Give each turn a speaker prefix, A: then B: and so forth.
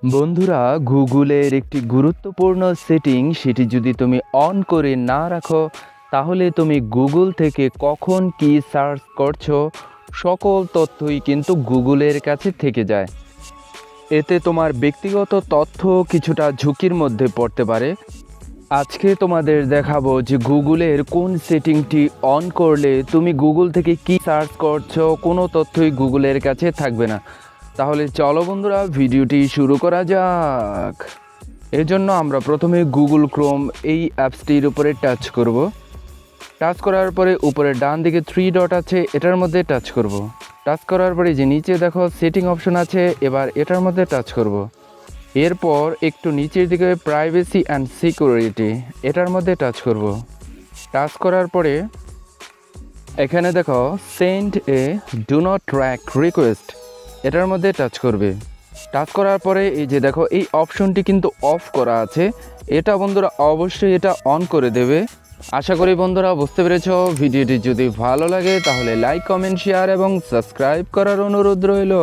A: বন্ধুরা, গুগলের একটি গুরুত্বপূর্ণ সেটিং সেটি যদি তুমি অন করে না রাখো তাহলে তুমি গুগল থেকে কখন কি সার্চ করছো সকল তথ্যই কিন্তু গুগলের কাছে থেকে যায়। এতে তোমার ব্যক্তিগত তথ্য কিছুটা ঝুঁকির মধ্যে পড়তে পারে। আজকে তোমাদের দেখাবো যে গুগলের কোন সেটিংটি অন করলে তুমি গুগল থেকে কি সার্চ করছো কোনো তথ্যই গুগলের কাছে থাকবে না। তাহলে চলো বন্ধুরা, ভিডিওটি শুরু করা যাক। এর জন্য আমরা প্রথমে গুগল ক্রোম এই অ্যাপসটির উপরে টাচ করব। টাচ করার পরে উপরে ডান দিকে 3 ডট আছে, এটার মধ্যে টাচ করব। টাচ করার পরে যে নিচে দেখো সেটিং অপশন আছে, এবার এটার মধ্যে টাচ করব। এরপর একটু নিচের দিকে প্রাইভেসি অ্যান্ড সিকিউরিটি, এটার মধ্যে টাচ করব। টাচ করার পরে এখানে দেখো send A do not track request, এটার মধ্যে টাচ করবে। টাচ করার পরে এই যে দেখো এই অপশনটি কিন্তু অফ করা আছে, এটা বন্ধুরা অবশ্যই এটা অন করে দেবে। আশা করি বন্ধুরা বুঝতে পেরেছো। ভিডিওটি যদি ভালো লাগে তাহলে লাইক, কমেন্ট, শেয়ার এবং সাবস্ক্রাইব করার অনুরোধ রইল।